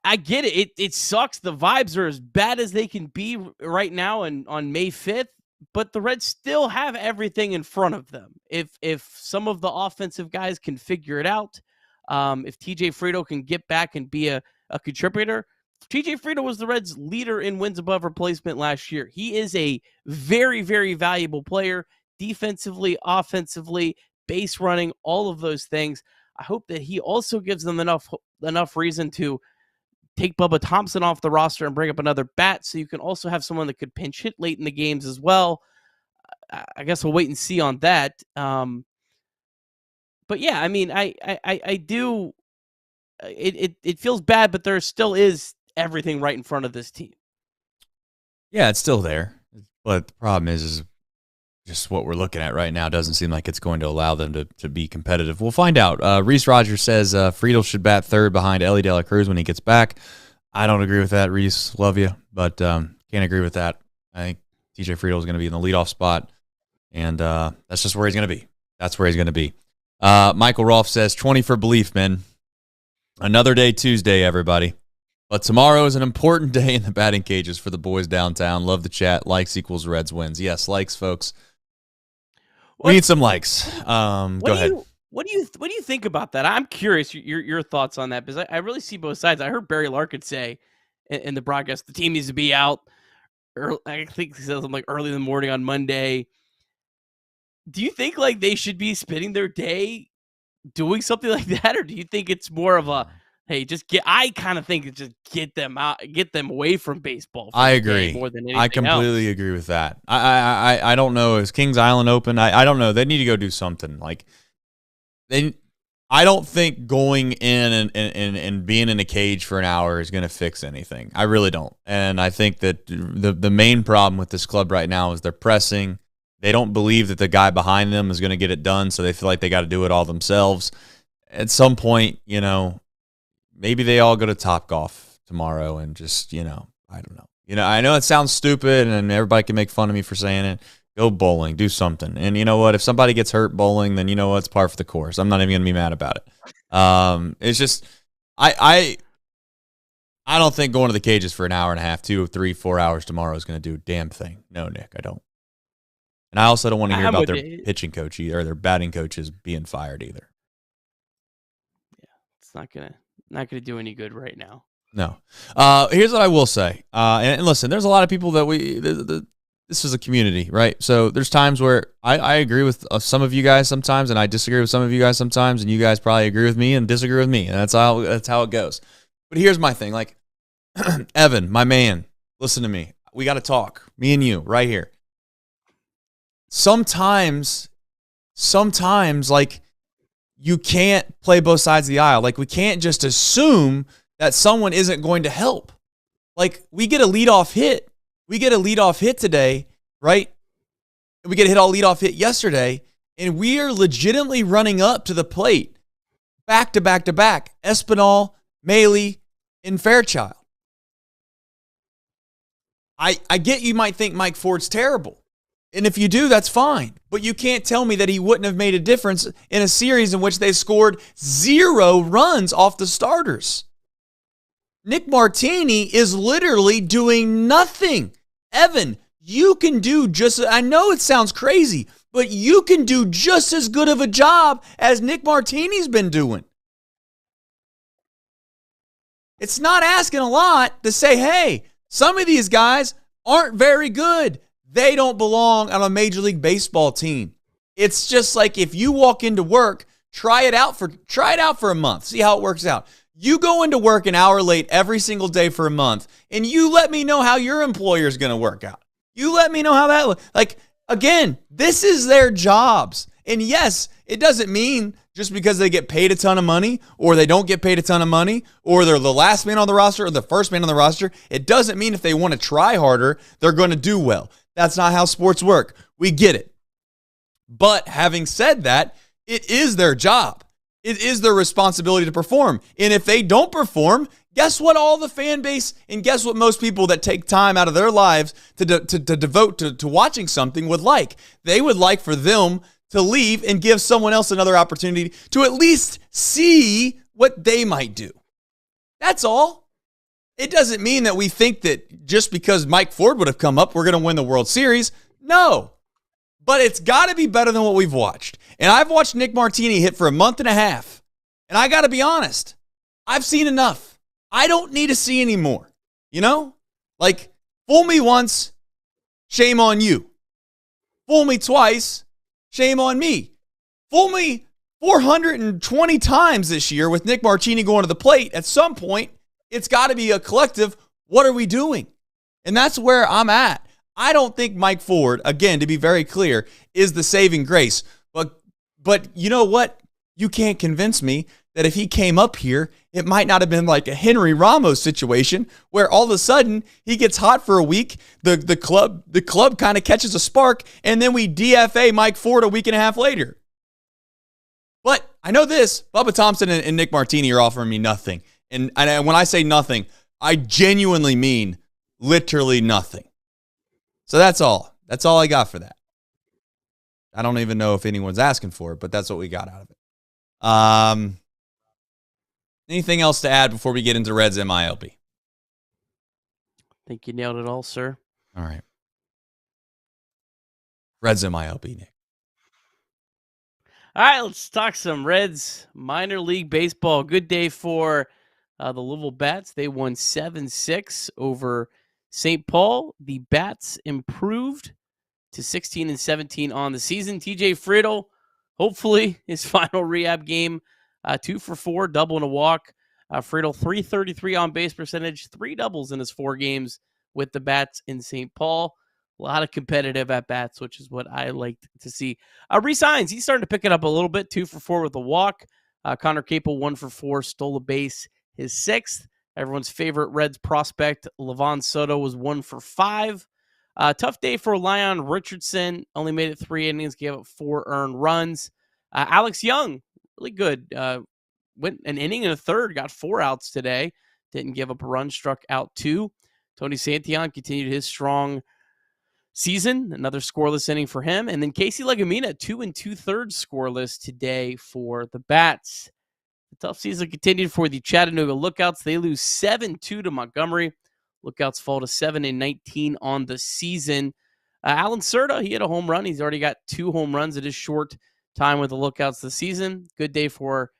I get it. It sucks. The vibes are as bad as they can be right now and on May 5th, but the Reds still have everything in front of them. If some of the offensive guys can figure it out, if TJ Friedl can get back and be a contributor. TJ Friedl was the Reds' leader in wins above replacement last year. He is a very, very valuable player, defensively, offensively, base running, all of those things. I hope that he also gives them enough reason to take Bubba Thompson off the roster and bring up another bat, so you can also have someone that could pinch hit late in the games as well. I guess we'll wait and see on that. But yeah, I mean, I do. It feels bad, but there still is everything right in front of this team. Yeah, it's still there, but the problem is just what we're looking at right now doesn't seem like it's going to allow them to be competitive. We'll find out. Reese Rogers says Friedl should bat third behind Ellie De La Cruz when he gets back. I don't agree with that, Reese. Love you, but can't agree with that. I think TJ Friedl is going to be in the leadoff spot, and that's just where he's going to be. That's where he's going to be. Michael Rolfe says, 20 for belief, men. Another day Tuesday, everybody. But tomorrow is an important day in the batting cages for the boys downtown. Love the chat. Likes equals Reds wins. Yes, likes, folks. We need some likes. Go ahead. What do you think about that? I'm curious your thoughts on that, because I really see both sides. I heard Barry Larkin say in the broadcast the team needs to be out early, I think he said something like early in the morning on Monday. Do you think like they should be spending their day doing something like that, or do you think it's more of a hey, I kind of think it's just get them out, get them away from baseball. I agree. More than anything I completely agree with that. I don't know. Is Kings Island open? I don't know. They need to go do something. Like I don't think going in and being in a cage for an hour is going to fix anything. I really don't. And I think that the main problem with this club right now is they're pressing. They don't believe that the guy behind them is going to get it done, so they feel like they got to do it all themselves. At some point, maybe they all go to Topgolf tomorrow and just, I don't know. I know it sounds stupid and everybody can make fun of me for saying it. Go bowling, do something. And you know what? If somebody gets hurt bowling, then you know what? It's par for the course. I'm not even going to be mad about it. It's just, I don't think going to the cages for an hour and a half, 2, 3, 4 hours tomorrow is going to do a damn thing. No, Nick, I don't. And I also don't want to hear about their pitching coach either, or their batting coaches being fired either. Yeah, it's not gonna do any good right now. No. Here's what I will say. And listen, there's a lot of people that this is a community, right? So there's times where I agree with some of you guys sometimes, and I disagree with some of you guys sometimes, and you guys probably agree with me and disagree with me, and that's how it goes. But here's my thing, like Evan, my man, listen to me. We got to talk, me and you, right here. Sometimes, like, you can't play both sides of the aisle. Like, we can't just assume that someone isn't going to help. Like, we get a leadoff hit. We get a leadoff hit today, right? We get a leadoff hit yesterday, and we are legitimately running up to the plate back to back to back. Espinal, Maley, and Fairchild. I get you might think Mike Ford's terrible. And if you do, that's fine. But you can't tell me that he wouldn't have made a difference in a series in which they scored 0 runs off the starters. Nick Martini is literally doing nothing. Evan, you can do I know it sounds crazy, but you can do just as good of a job as Nick Martini's been doing. It's not asking a lot to say, hey, some of these guys aren't very good. They don't belong on a Major League Baseball team. It's just like if you walk into work, try it out for a month, see how it works out. You go into work an hour late every single day for a month, and you let me know how your employer is going to work out. You let me know how that looks. Like, again, this is their jobs. And yes, it doesn't mean just because they get paid a ton of money or they don't get paid a ton of money or they're the last man on the roster or the first man on the roster, it doesn't mean if they want to try harder, they're going to do well. That's not how sports work. We get it. But having said that, it is their job. It is their responsibility to perform. And if they don't perform, guess what all the fan base and guess what most people that take time out of their lives to devote to watching something would like? They would like for them to leave and give someone else another opportunity to at least see what they might do. That's all. It doesn't mean that we think that just because Mike Ford would have come up, we're going to win the World Series. No. But it's got to be better than what we've watched. And I've watched Nick Martini hit for a month and a half. And I got to be honest, I've seen enough. I don't need to see any more. You know? Like, fool me once, shame on you. Fool me twice, shame on me. Fool me 420 times this year with Nick Martini going to the plate. At some point, it's got to be a collective, what are we doing? And that's where I'm at. I don't think Mike Ford, again, to be very clear, is the saving grace. But you know what? You can't convince me that if he came up here, it might not have been like a Henry Ramos situation where all of a sudden he gets hot for a week, the club kind of catches a spark, and then we DFA Mike Ford a week and a half later. But I know this, Bubba Thompson and Nick Martini are offering me nothing. And when I say nothing, I genuinely mean literally nothing. So that's all. That's all I got for that. I don't even know if anyone's asking for it, but that's what we got out of it. Anything else to add before we get into Reds MILB? I think you nailed it all, sir. All right. Reds MILB, Nick. All right, let's talk some Reds minor league baseball. Good day for the Louisville Bats. They won 7-6 over St. Paul. The Bats improved to 16-17 on the season. TJ Friedl, hopefully his final rehab game, 2 for 4, double and a walk. Friedl, .333 on base percentage, 3 doubles in his 4 games with the Bats in St. Paul. A lot of competitive at-bats, which is what I like to see. Resigns, he's starting to pick it up a little bit, 2 for 4 with a walk. Connor Capel, 1 for 4, stole a base, his 6th. Everyone's favorite Reds prospect, Levon Soto, was 1 for 5. Tough day for Leon Richardson. Only made it 3 innings, gave up 4 earned runs. Alex Young, really good. Went an inning and a third, got 4 outs today. Didn't give up a run, struck out 2. Tony Santillan continued his strong season. Another scoreless inning for him. And then Casey Legumina, 2 2/3 scoreless today for the Bats. The tough season continued for the Chattanooga Lookouts. They lose 7-2 to Montgomery. Lookouts fall to 7-19 on the season. Alan Cerda, he had a home run. He's already got 2 home runs at his short time with the Lookouts this season. Good day for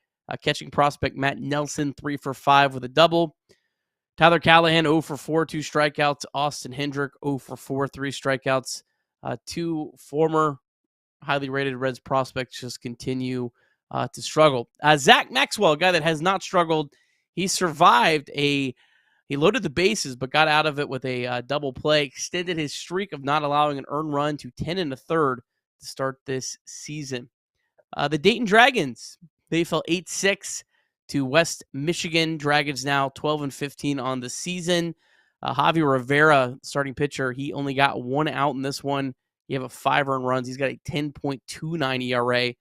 catching prospect Matt Nelson, 3 for 5 with a double. Tyler Callahan, 0 for 4, 2 strikeouts. Austin Hendrick, 0 for 4, 3 strikeouts. 2 former highly rated Reds prospects just continue to struggle. Zach Maxwell, a guy that has not struggled. He survived he loaded the bases, but got out of it with a double play, extended his streak of not allowing an earned run to 10 1/3 to start this season. The Dayton Dragons, they fell 8-6 to West Michigan. Dragons now 12-15 on the season. Javier Rivera, starting pitcher, he only got 1 out in this one. He have 5 earned runs. He's got a 10.29 ERA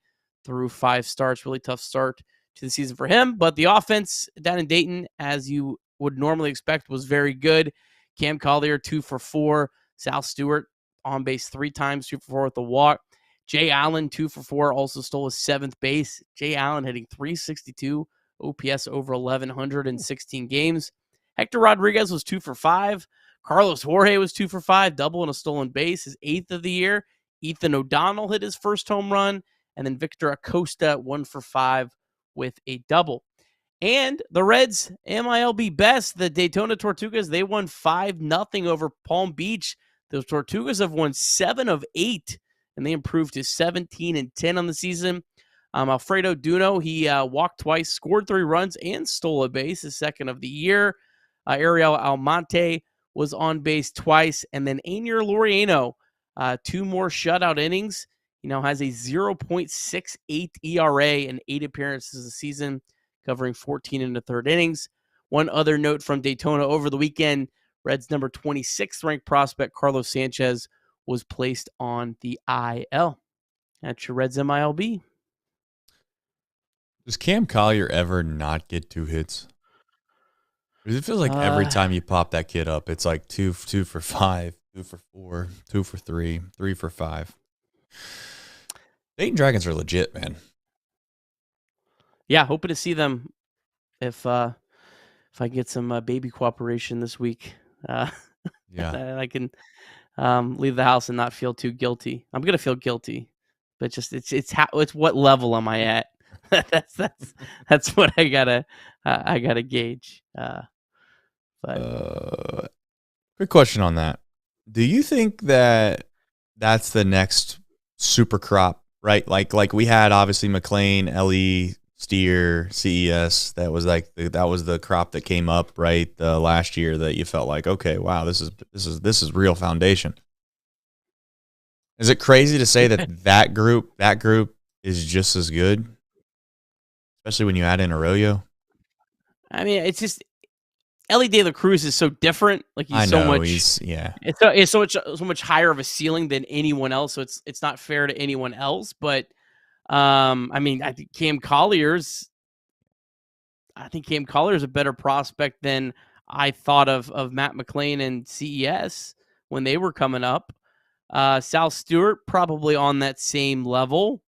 through 5 starts. Really tough start to the season for him. But the offense down in Dayton, as you would normally expect, was very good. Cam Collier, 2 for 4. Sal Stewart on base 3 times, 2 for 4 with the walk. Jay Allen, 2 for 4, also stole his 7th base. Jay Allen hitting .362, OPS over 1,100 in 16 games. Hector Rodriguez was 2 for 5. Carlos Jorge was 2 for 5, double and a stolen base, his 8th of the year. Ethan O'Donnell hit his first home run, and then Victor Acosta 1 for 5 with a double. And the Reds MILB best, the Daytona Tortugas, they won 5-0 over Palm Beach. The Tortugas have won 7 of 8, and they improved to 17-10 on the season. Alfredo Duno, he walked twice, scored 3 runs, and stole a base, his 2nd of the year. Ariel Almonte was on base twice, and then Anier Laureano, 2 more shutout innings. He now has a 0.68 ERA and 8 appearances this season, covering 14 1/3 innings. One other note from Daytona over the weekend, Reds number 26th ranked prospect Carlos Sanchez was placed on the IL. That's your Reds MILB. Does Cam Collier ever not get 2 hits? It feels like every time you pop that kid up, it's like 2 for 5, 2 for 4, 2 for 3, 3 for 5. Dayton Dragons are legit, man. Yeah, hoping to see them if I get some baby cooperation this week. Yeah, I can leave the house and not feel too guilty. I'm gonna feel guilty, but just it's what level am I at? that's what I gotta gauge. But quick question on that. Do you think that that's the next super crop, right? Like we had obviously McLean, LE, Steer, CES. That was the crop that came up right last year that you felt like, okay, wow, this is real foundation. Is it crazy to say that group is just as good, especially when you add in Arroyo? I mean, it's just Ellie De La Cruz is so different. Like It's so much higher of a ceiling than anyone else. So it's not fair to anyone else. But I mean, I think Cam Collier's a better prospect than I thought of Matt McLean and CES when they were coming up. Sal Stewart probably on that same level,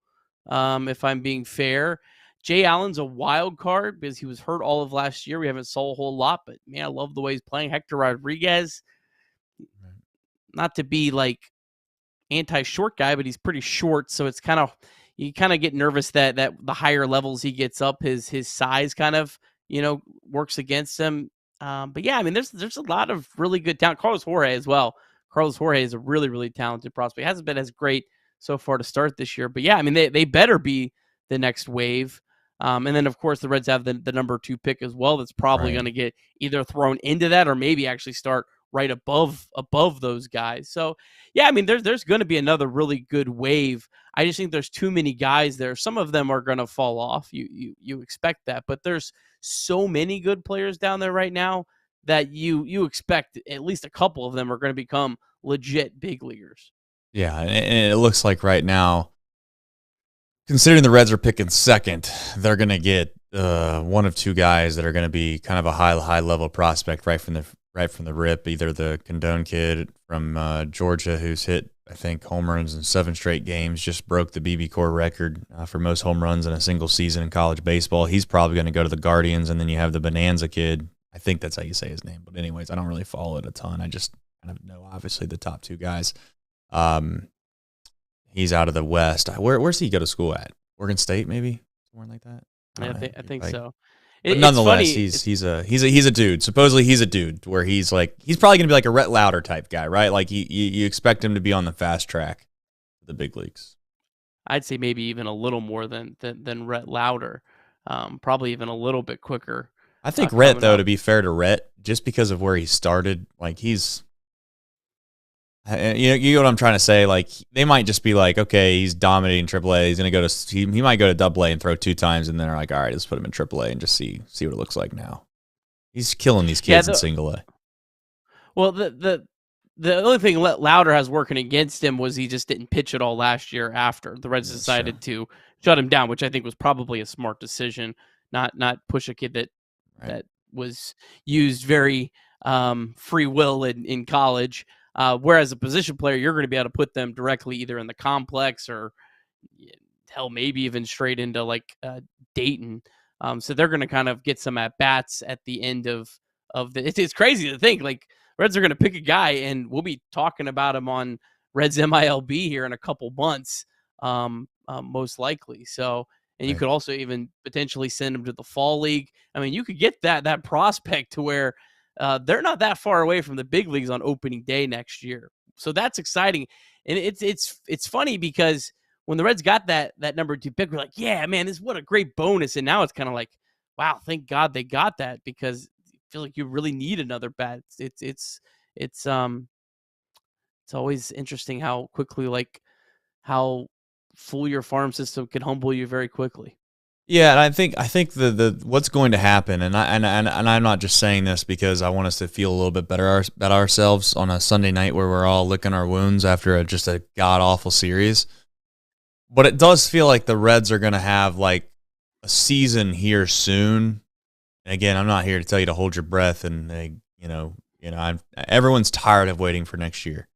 if I'm being fair. Jay Allen's a wild card because he was hurt all of last year. We haven't saw a whole lot, but man, I love the way he's playing. Hector Rodriguez, not to be like anti-short guy, but he's pretty short, so it's you kind of get nervous that the higher levels he gets up, his size kind of works against him. But yeah, I mean, there's a lot of really good talent. Carlos Jorge as well. Carlos Jorge is a really, really talented prospect. He hasn't been as great so far to start this year, but yeah, I mean, they better be the next wave. And then, of course, the Reds have the number 2 pick as well. That's probably going to get either thrown into that or maybe actually start right above those guys. So, yeah, I mean, there's going to be another really good wave. I just think there's too many guys there. Some of them are going to fall off. You expect that, but there's so many good players down there right now that you expect at least a couple of them are going to become legit big leaguers. Yeah, and it looks like right now, considering the Reds are picking second, they're going to get one of 2 guys that are going to be kind of a high level prospect right from the rip. Either the Condone kid from Georgia, who's hit, I think, home runs in 7 straight games, just broke the BB Core record for most home runs in a single season in college baseball. He's probably going to go to the Guardians, and then you have the Bonanza kid. I think that's how you say his name. But anyways, I don't really follow it a ton. I just kind of know, obviously, the top 2 guys. He's out of the West. Where's he go to school at? Oregon State, maybe? Somewhere like that? I think so. But nonetheless, he's a dude. Supposedly he's a dude where he's probably gonna be like a Rhett Lauder type guy, right? Like you expect him to be on the fast track to the big leagues. I'd say maybe even a little more than Rhett Lauder. Probably even a little bit quicker. I think Rhett, though, to be fair to Rhett, just because of where he started, like he's you know what I'm trying to say? Like they might just be like, okay, he's dominating Triple-A. He's gonna he might go to Double-A and throw 2 times, and then they're like, all right, let's put him in Triple-A and just see what it looks like now. He's killing these kids in Single-A. Well, the only thing Lauder has working against him was he just didn't pitch at all last year after the Reds decided to shut him down, which I think was probably a smart decision, not push a kid that was used very free will in college. Whereas a position player, you're going to be able to put them directly either in the complex or hell, maybe even straight into like Dayton. So they're going to kind of get some at bats at the end of It's crazy to think like Reds are going to pick a guy and we'll be talking about him on Reds MILB here in a couple months, most likely. So, and you Right. could also even potentially send him to the fall league. I mean, you could get that prospect to where they're not that far away from the big leagues on opening day next year. So that's exciting. And it's funny because when the Reds got that number 2 pick, we're like, yeah, man, what a great bonus. And now it's kind of like, wow, thank God they got that, because I feel like you really need another bat. It's always interesting how quickly, like, how full your farm system can humble you very quickly. Yeah, and I think the what's going to happen, and I'm not just saying this because I want us to feel a little bit better about ourselves on a Sunday night where we're all licking our wounds after just a god awful series. But it does feel like the Reds are going to have like a season here soon. And again, I'm not here to tell you to hold your breath, and everyone's tired of waiting for next year.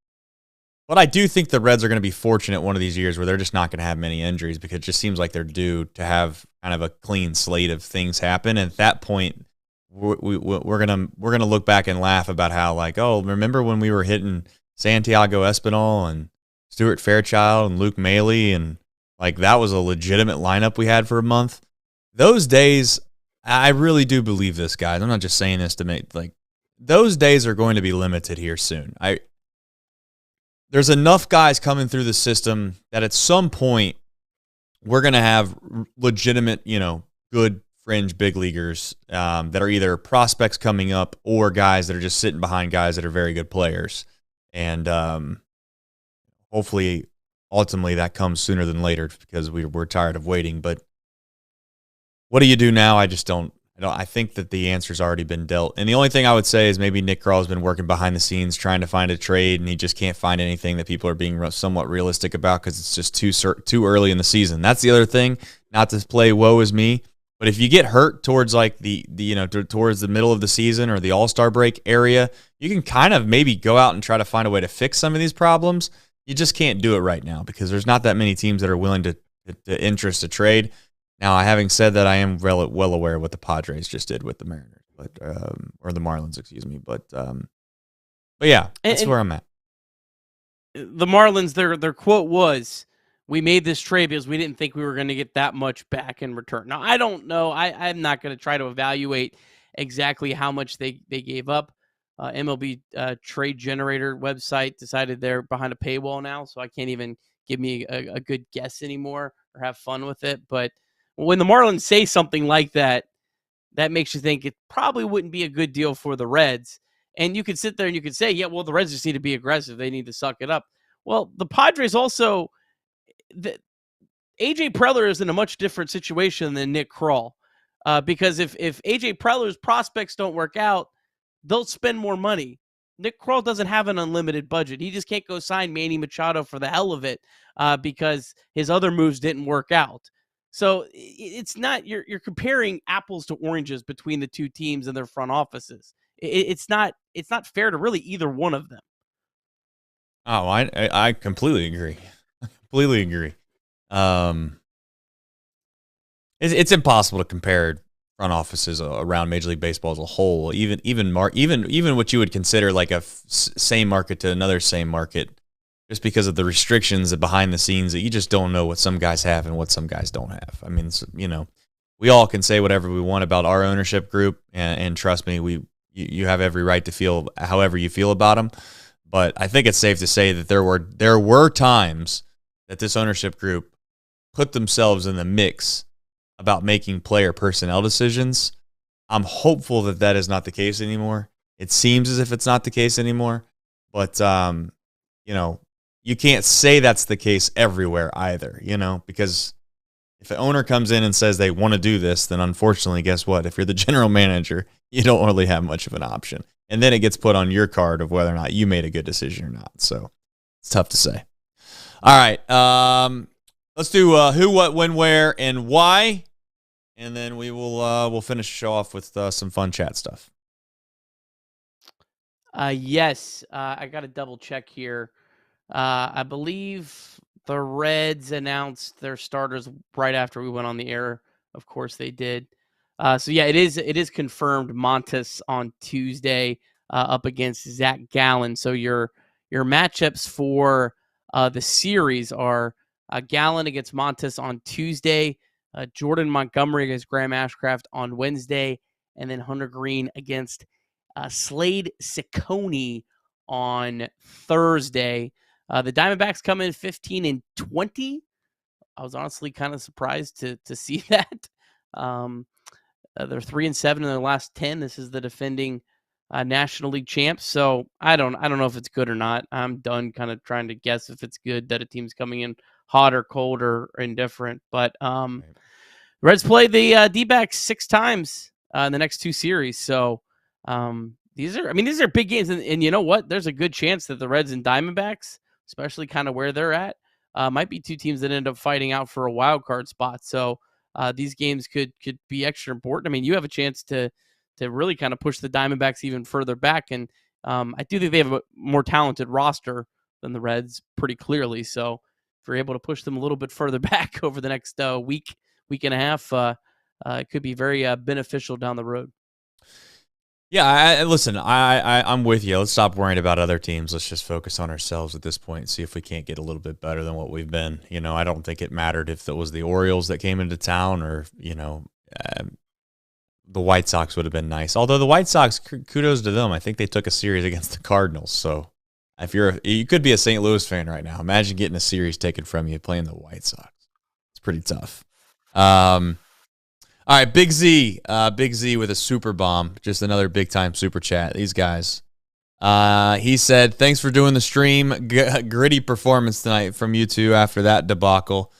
But I do think the Reds are going to be fortunate one of these years where they're just not going to have many injuries, because it just seems like they're due to have kind of a clean slate of things happen. And at that point, we're gonna look back and laugh about how, like, oh, remember when we were hitting Santiago Espinal and Stuart Fairchild and Luke Maile, and like that was a legitimate lineup we had for a month. Those days, I really do believe this, guys. I'm not just saying this to make, like, those days are going to be limited here soon. There's enough guys coming through the system that at some point we're going to have legitimate, good fringe big leaguers that are either prospects coming up or guys that are just sitting behind guys that are very good players. And hopefully, ultimately, that comes sooner than later, because we're tired of waiting. But what do you do now? I think that the answer's already been dealt. And the only thing I would say is maybe Nick Kral's been working behind the scenes trying to find a trade, and he just can't find anything that people are being somewhat realistic about because it's just too early in the season. That's the other thing, not to play woe is me, but if you get hurt towards like towards the middle of the season or the All-Star break area, you can kind of maybe go out and try to find a way to fix some of these problems. You just can't do it right now because there's not that many teams that are willing to interest a trade. Now, having said that, I am well aware of what the Padres just did with the Mariners, or the Marlins, excuse me. But yeah, that's where I'm at. The Marlins, their quote was, "We made this trade because we didn't think we were going to get that much back in return." Now, I don't know. I'm not going to try to evaluate exactly how much they gave up. MLB Trade Generator website decided they're behind a paywall now, so I can't even give me a good guess anymore or have fun with it. But when the Marlins say something like that, that makes you think it probably wouldn't be a good deal for the Reds. And you could sit there and you could say, yeah, well, the Reds just need to be aggressive. They need to suck it up. Well, the Padres also, AJ Preller is in a much different situation than Nick Krall. Because if AJ Preller's prospects don't work out, they'll spend more money. Nick Krall doesn't have an unlimited budget. He just can't go sign Manny Machado for the hell of it because his other moves didn't work out. So it's not, you're comparing apples to oranges between the two teams and their front offices. It's not fair to really either one of them. Oh, I completely agree. Completely agree. It's impossible to compare front offices around Major League Baseball as a whole. Even what you would consider like a same market to another same market, just because of the restrictions behind the scenes that you just don't know what some guys have and what some guys don't have. I mean, we all can say whatever we want about our ownership group, and trust me, you have every right to feel however you feel about them. But I think it's safe to say that there were times that this ownership group put themselves in the mix about making player personnel decisions. I'm hopeful that that is not the case anymore. It seems as if it's not the case anymore, but you can't say that's the case everywhere either, because if an owner comes in and says they want to do this, then unfortunately, guess what? If you're the general manager, you don't really have much of an option. And then it gets put on your card of whether or not you made a good decision or not. So it's tough to say. All right. Let's do who, what, when, where, and why. And then we'll finish the show off with some fun chat stuff. Yes. I got to double check here. I believe the Reds announced their starters right after we went on the air. Of course they did. So yeah, it is confirmed Montes on Tuesday up against Zach Gallen. So your matchups for the series are Gallen against Montes on Tuesday, Jordan Montgomery against Graham Ashcraft on Wednesday, and then Hunter Green against Slade Ciccone on Thursday. The Diamondbacks come in 15-20. I was honestly kind of surprised to see that. They're 3-7 in their last 10. This is the defending National League champs. So I don't know if it's good or not. I'm done kind of trying to guess if it's good that a team's coming in hot or cold or indifferent. But Reds play the D-backs 6 times in the next 2 series. So these are big games. And you know what? There's a good chance that the Reds and Diamondbacks, especially kind of where they're at, might be 2 teams that end up fighting out for a wild card spot. So these games could be extra important. I mean, you have a chance to really kind of push the Diamondbacks even further back. And I do think they have a more talented roster than the Reds pretty clearly. So if you're able to push them a little bit further back over the next week and a half, it could be very beneficial down the road. Yeah, listen, I'm with you. Let's stop worrying about other teams. Let's just focus on ourselves at this point and see if we can't get a little bit better than what we've been. You know, I don't think it mattered if it was the Orioles that came into town or, the White Sox would have been nice. Although the White Sox, kudos to them. I think they took a series against the Cardinals. So if you could be a St. Louis fan right now. Imagine getting a series taken from you playing the White Sox. It's pretty tough. All right, Big Z with a super bomb. Just another big-time super chat. These guys. He said, thanks for doing the stream. Gritty performance tonight from you two after that debacle.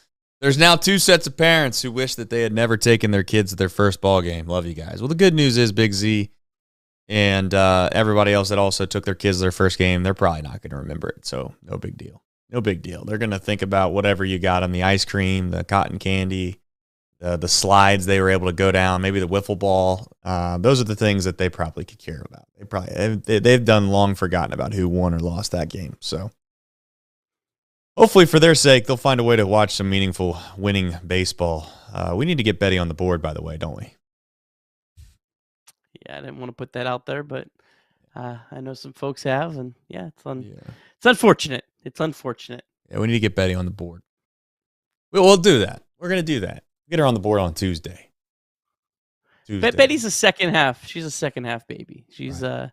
There's now 2 sets of parents who wish that they had never taken their kids to their first ball game. Love you guys. Well, the good news is Big Z and everybody else that also took their kids to their first game, they're probably not going to remember it, so no big deal. No big deal. They're going to think about whatever you got on the ice cream, the cotton candy, the slides they were able to go down, maybe the wiffle ball. Those are the things that they probably could care about. They've done long forgotten about who won or lost that game. So hopefully for their sake, they'll find a way to watch some meaningful winning baseball. We need to get Betty on the board, by the way, don't we? Yeah, I didn't want to put that out there, but I know some folks have, and yeah, it's unfortunate. It's unfortunate. Yeah, we need to get Betty on the board. We'll do that. We're going to do that. Get her on the board on Tuesday. Betty's a second half. She's a second half baby. She's right.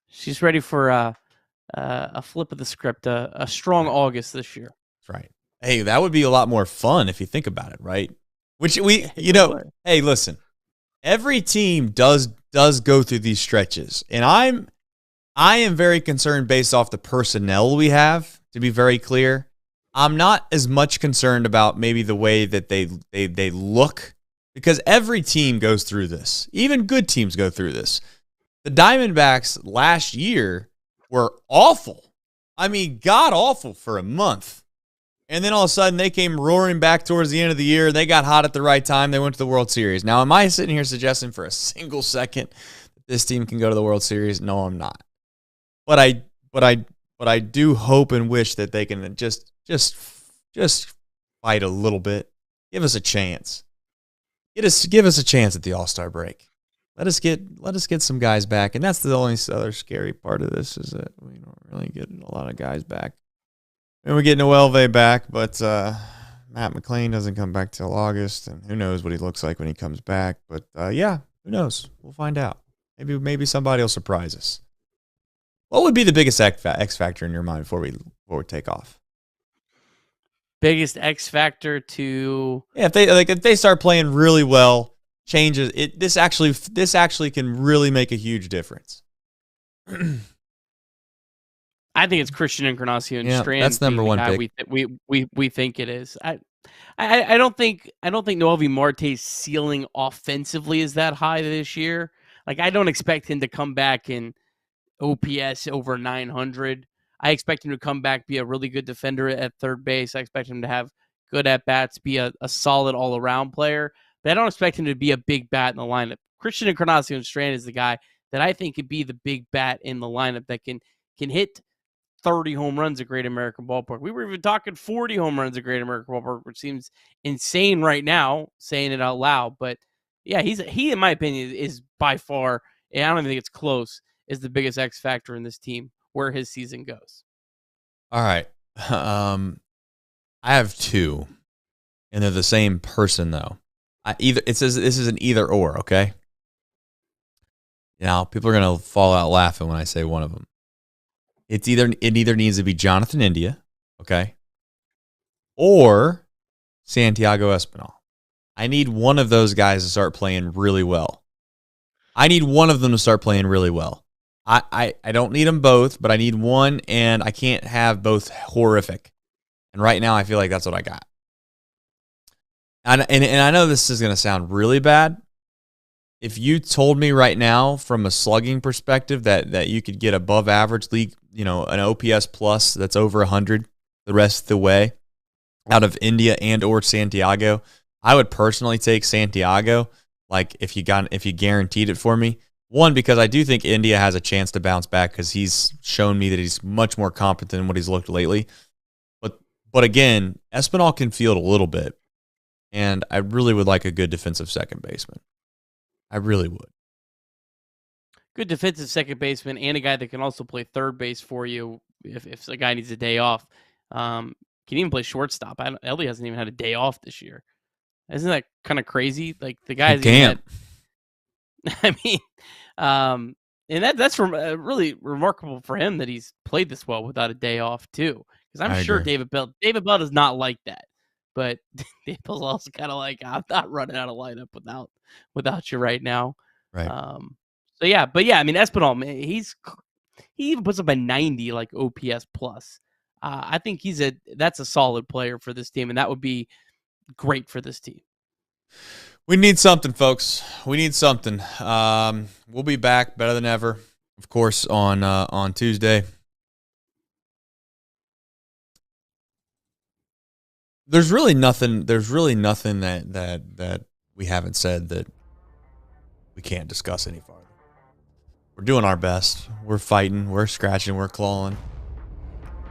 She's ready for a flip of the script. A strong August this year. That's right. Hey, that would be a lot more fun if you think about it, right? Which hey, listen. Every team does go through these stretches, and I am very concerned based off the personnel we have. To be very clear. I'm not as much concerned about maybe the way that they look, because every team goes through this. Even good teams go through this. The Diamondbacks last year were awful. I mean, god awful for a month. And then all of a sudden they came roaring back towards the end of the year. They got hot at the right time. They went to the World Series. Now, am I sitting here suggesting for a single second that this team can go to the World Series? No, I'm not. But I do hope and wish that they can just fight a little bit. Give us a chance. Give us a chance at the All-Star break. Let us get some guys back. And that's the only other scary part of this, is that we don't really get a lot of guys back. And we're getting Noelve back, but Matt McLean doesn't come back till August, and who knows what he looks like when he comes back. But yeah, who knows? We'll find out. Maybe somebody will surprise us. What would be the biggest X factor in your mind before we take off? Biggest X factor to if they start playing really well, changes it. This actually can really make a huge difference. I think it's Christian Encarnacion Strand. That's number one pick. We think it is. I don't think Noelvi Marte's ceiling offensively is that high this year. Like, I don't expect him to come back in OPS over 900. I expect him to come back, be a really good defender at third base. I expect him to have good at-bats, be a solid all-around player. But I don't expect him to be a big bat in the lineup. Christian Encarnacion Strand is the guy that I think could be the big bat in the lineup that can hit 30 home runs at Great American Ballpark. We were even talking 40 home runs at Great American Ballpark, which seems insane right now, saying it out loud. But, Yeah, he in my opinion is by far, and I don't even think it's close, is the biggest X factor in this team where his season goes. All right. I have two, and they're the same person though. It says this is an either or. Okay. Now people are gonna fall out laughing when I say one of them. It either needs to be Jonathan India, okay, or Santiago Espinal. I need one of those guys to start playing really well. I need one of them to start playing really well. I don't need them both, but I need one, and I can't have both horrific. And right now, I feel like that's what I got. And I know this is going to sound really bad. If you told me right now, from a slugging perspective, that you could get above average league, an OPS plus that's over 100 the rest of the way out of India and or Santiago, I would personally take Santiago. Like if you guaranteed it for me. One, because I do think India has a chance to bounce back because he's shown me that he's much more competent than what he's looked lately. But again, Espinal can field a little bit, and I really would like a good defensive second baseman. I really would. Good defensive second baseman and a guy that can also play third base for you if the guy needs a day off. Can even play shortstop. Ellie hasn't even had a day off this year. Isn't that kind of crazy? Like the guys can't. I mean, and that's really remarkable for him that he's played this well without a day off too. Because I'm sure David Bell is not like that, but David Bell's also kind of like, I'm not running out of lineup without you right now. Right. So yeah, I mean Espinal, man, he even puts up a 90 like OPS plus. I think that's a solid player for this team, and that would be great for this team. We need something, folks. We need something. We'll be back better than ever, of course, on Tuesday. There's really nothing that we haven't said that we can't discuss any farther. We're doing our best. We're fighting. We're scratching. We're clawing.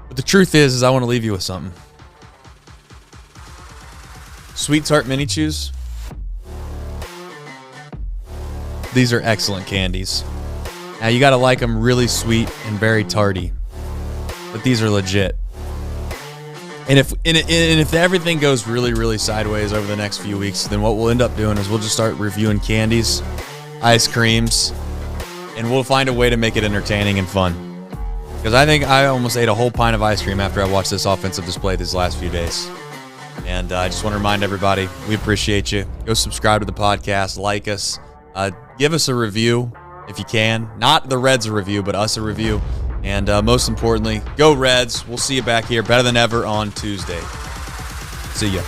But the truth is I want to leave you with something. Sweet Tart Mini Chews. These are excellent candies. Now you got to like them really sweet and very tarty. But these are legit. And if everything goes really, really sideways over the next few weeks, then what we'll end up doing is we'll just start reviewing candies, ice creams, and we'll find a way to make it entertaining and fun. Because I think I almost ate a whole pint of ice cream after I watched this offensive display these last few days. And I just want to remind everybody, we appreciate you. Go subscribe to the podcast, like us, give us a review if you can. Not the Reds a review, but us a review. And most importantly, go Reds. We'll see you back here better than ever on Tuesday. See ya.